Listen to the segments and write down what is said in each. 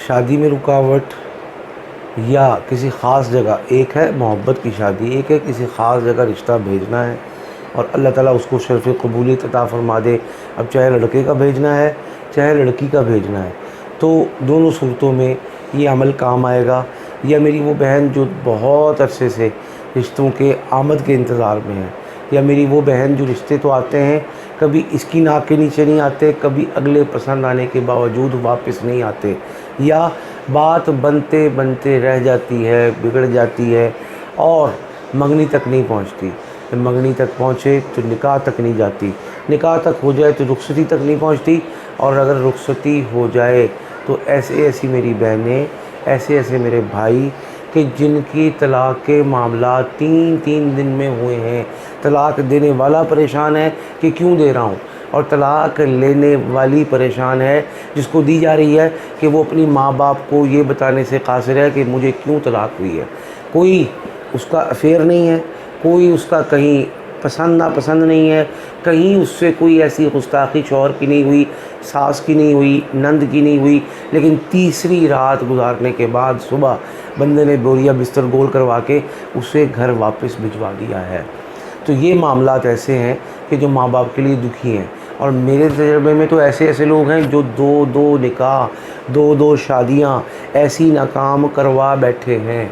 شادی میں رکاوٹ یا کسی خاص جگہ، ایک ہے محبت کی شادی، ایک ہے کسی خاص جگہ رشتہ بھیجنا ہے اور اللہ تعالیٰ اس کو شرف قبولیت عطا فرما دے. اب چاہے لڑکے کا بھیجنا ہے چاہے لڑکی کا بھیجنا ہے، تو دونوں صورتوں میں یہ عمل کام آئے گا. یا میری وہ بہن جو بہت عرصے سے رشتوں کے آمد کے انتظار میں ہے، یا میری وہ بہن جو رشتے تو آتے ہیں کبھی اس کی ناک کے نیچے نہیں آتے، کبھی اگلے پسند آنے کے باوجود واپس نہیں آتے، یا بات بنتے بنتے رہ جاتی ہے، بگڑ جاتی ہے اور منگنی تک نہیں پہنچتی. جب منگنی تک پہنچے تو نکاح تک نہیں جاتی، نکاح تک ہو جائے تو رخصتی تک نہیں پہنچتی، اور اگر رخصتی ہو جائے تو ایسی میری بہنیں، ایسے میرے بھائی کہ جن کی طلاق کے معاملات 3 دن میں ہوئے ہیں. طلاق دینے والا پریشان ہے کہ کیوں دے رہا ہوں، اور طلاق لینے والی پریشان ہے جس کو دی جا رہی ہے کہ وہ اپنی ماں باپ کو یہ بتانے سے قاصر ہے کہ مجھے کیوں طلاق ہوئی ہے. کوئی اس کا افیئر نہیں ہے، کوئی اس کا کہیں پسند ناپسند نہیں ہے، کہیں اس سے کوئی ایسی گستاخی شوہر کی نہیں ہوئی، ساس کی نہیں ہوئی، نند کی نہیں ہوئی، لیکن تیسری رات گزارنے کے بعد صبح بندے نے بوریا بستر گول کروا کے اسے گھر واپس بھجوا دیا ہے. تو یہ معاملات ایسے ہیں کہ جو ماں باپ کے لیے دکھی ہیں. اور میرے تجربے میں تو ایسے لوگ ہیں جو دو نکاح، دو شادیاں ایسی ناکام کروا بیٹھے ہیں.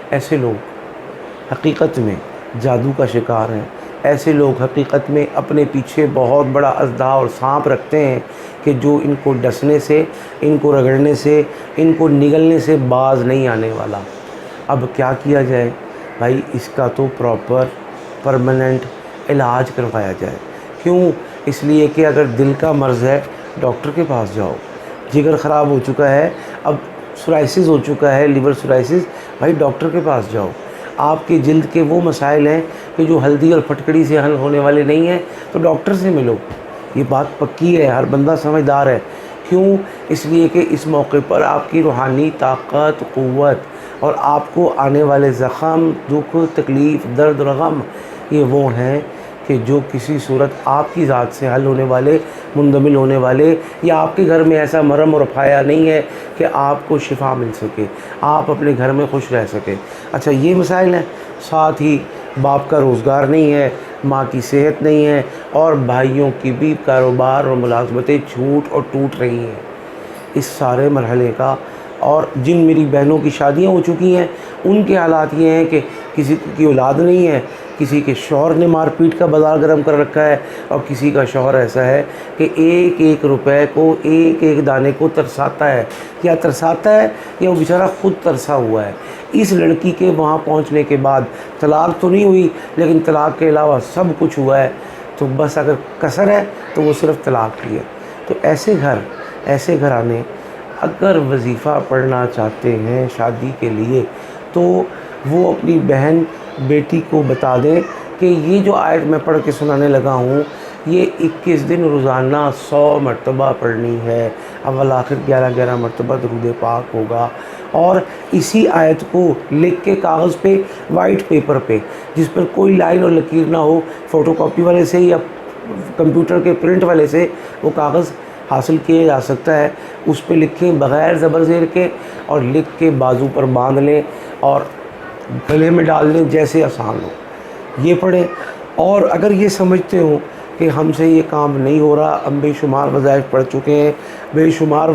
ایسے لوگ حقیقت میں جادو کا شکار ہیں. ایسے لوگ حقیقت میں اپنے پیچھے بہت بڑا اژدہا اور سانپ رکھتے ہیں کہ جو ان کو ڈسنے سے، ان کو رگڑنے سے، ان کو نگلنے سے باز نہیں آنے والا. اب کیا کیا جائے بھائی؟ اس کا تو پراپر پرماننٹ علاج کروایا جائے. کیوں؟ اس لیے کہ اگر دل کا مرض ہے ڈاکٹر کے پاس جاؤ. جگر خراب ہو چکا ہے، اب سورائسس ہو چکا ہے، لیور سورائسس، بھائی ڈاکٹر کے پاس جاؤ. آپ کی جلد کے وہ مسائل ہیں کہ جو ہلدی اور پھٹکڑی سے حل ہونے والے نہیں ہیں، تو ڈاکٹر سے ملو. یہ بات پکی ہے، ہر بندہ سمجھدار ہے. کیوں؟ اس لیے کہ اس موقع پر آپ کی روحانی طاقت، قوت اور آپ کو آنے والے زخم، دکھ، تکلیف، درد اور غم، یہ وہ ہیں کہ جو کسی صورت آپ کی ذات سے حل ہونے والے، مندمل ہونے والے، یا آپ کے گھر میں ایسا مرم اور پھایا نہیں ہے کہ آپ کو شفا مل سکے، آپ اپنے گھر میں خوش رہ سکے. اچھا یہ مسائل ہیں. ساتھ ہی باپ کا روزگار نہیں ہے، ماں کی صحت نہیں ہے، اور بھائیوں کی بھی کاروبار اور ملازمتیں چھوٹ اور ٹوٹ رہی ہیں. اس سارے مرحلے کا، اور جن میری بہنوں کی شادیاں ہو چکی ہیں ان کے حالات یہ ہیں کہ کسی کی اولاد نہیں ہے، کسی کے شوہر نے مار پیٹ کا بازار گرم کر رکھا ہے، اور کسی کا شوہر ایسا ہے کہ ایک روپے کو، ایک دانے کو ترساتا ہے. یا ترساتا ہے یا وہ بیچارہ خود ترسا ہوا ہے. اس لڑکی کے وہاں پہنچنے کے بعد طلاق تو نہیں ہوئی، لیکن طلاق کے علاوہ سب کچھ ہوا ہے. تو بس اگر کسر ہے تو وہ صرف طلاق کی ہے. تو ایسے گھرانے اگر وظیفہ پڑھنا چاہتے ہیں شادی کے لیے، تو وہ اپنی بہن بیٹی کو بتا دیں کہ یہ جو آیت میں پڑھ کے سنانے لگا ہوں، یہ 21 دن روزانہ 100 مرتبہ پڑھنی ہے. اول آخر 11 مرتبہ درود پاک ہوگا. اور اسی آیت کو لکھ کے کاغذ پہ، وائٹ پیپر پہ، جس پر کوئی لائن اور لکیر نہ ہو، فوٹو کاپی والے سے یا کمپیوٹر کے پرنٹ والے سے وہ کاغذ حاصل کیا جا سکتا ہے، اس پہ لکھیں بغیر زبر زیر کے، اور لکھ کے بازو پر باندھ لیں اور گلے میں ڈال لیں جیسے آسان ہو. یہ پڑھیں. اور اگر یہ سمجھتے ہو کہ ہم سے یہ کام نہیں ہو رہا، ہم بے شمار وظائف پڑھ چکے ہیں، بے شمار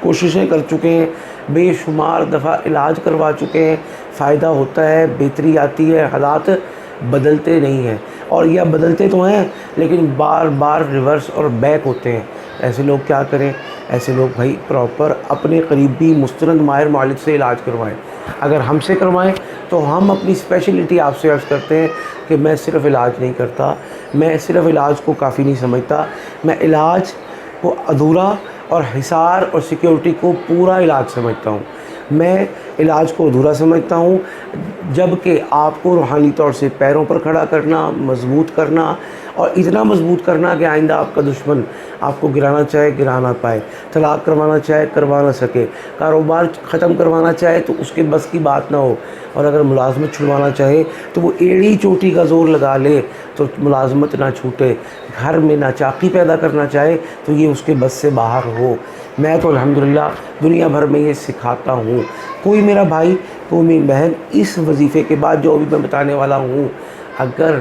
کوششیں کر چکے ہیں، بے شمار دفعہ علاج کروا چکے ہیں، فائدہ ہوتا ہے، بہتری آتی ہے، حالات بدلتے نہیں ہیں، اور یا بدلتے تو ہیں لیکن بار بار ریورس اور بیک ہوتے ہیں، ایسے لوگ کیا کریں؟ ایسے لوگ بھائی پراپر اپنے قریبی مستند ماہر معالج سے علاج کروائیں. اگر ہم سے کروائیں تو ہم اپنی اسپیشلٹی آپ سے عرض کرتے ہیں کہ میں صرف علاج نہیں کرتا، میں صرف علاج کو کافی نہیں سمجھتا، میں علاج کو ادھورا اور حصار اور سیکیورٹی کو پورا علاج سمجھتا ہوں. میں علاج کو ادھورا سمجھتا ہوں، جب کہ آپ کو روحانی طور سے پیروں پر کھڑا کرنا، مضبوط کرنا اور اتنا مضبوط کرنا کہ آئندہ آپ کا دشمن آپ کو گرانا چاہے گرا نہ پائے، طلاق کروانا چاہے کروا نہ سکے، کاروبار ختم کروانا چاہے تو اس کے بس کی بات نہ ہو، اور اگر ملازمت چھڑوانا چاہے تو وہ ایڑی چوٹی کا زور لگا لے تو ملازمت نہ چھوٹے، گھر میں ناچاقی پیدا کرنا چاہے تو یہ اس کے بس سے باہر ہو۔ میں تو الحمدللہ دنیا بھر میں یہ سکھاتا ہوں۔ کوئی میرا بھائی، کوئی میری بہن اس وظیفے کے بعد جو ابھی میں بتانے والا ہوں اگر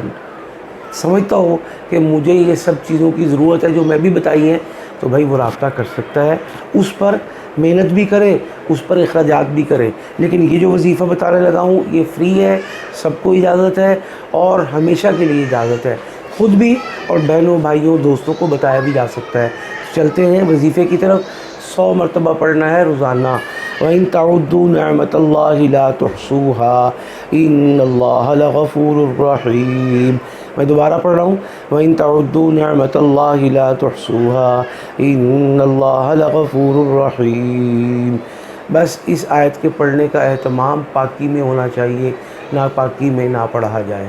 سمجھتا ہو کہ مجھے یہ سب چیزوں کی ضرورت ہے جو میں بھی بتائی ہیں، تو بھائی وہ رابطہ کر سکتا ہے، اس پر محنت بھی کرے، اس پر اخراجات بھی کرے۔ لیکن یہ جو وظیفہ بتانے لگا ہوں یہ فری ہے، سب کو اجازت ہے اور ہمیشہ کے لیے اجازت ہے، خود بھی اور بہنوں بھائیوں دوستوں کو بتایا بھی جا سکتا ہے۔ چلتے ہیں وظیفے کی طرف۔ 100 مرتبہ پڑھنا ہے روزانہ۔ وَإِن تَعُدُّوا نِعْمَةَ اللَّهِ لَا تُحْصُوهَا إِنَّ اللَّهَ لَغَفُورٌ رَحِيمٌ۔ میں دوبارہ پڑھ رہا ہوں، وَإِن تَعُدُّوا نِعْمَةَ اللَّهِ لَا تُحْصُوهَا إِنَّ اللَّهَ لَغَفُورٌ رَحِيمٌ۔ بس اس آیت کے پڑھنے کا اہتمام پاکی میں ہونا چاہیے، ناپاکی میں نہ پڑھا جائے۔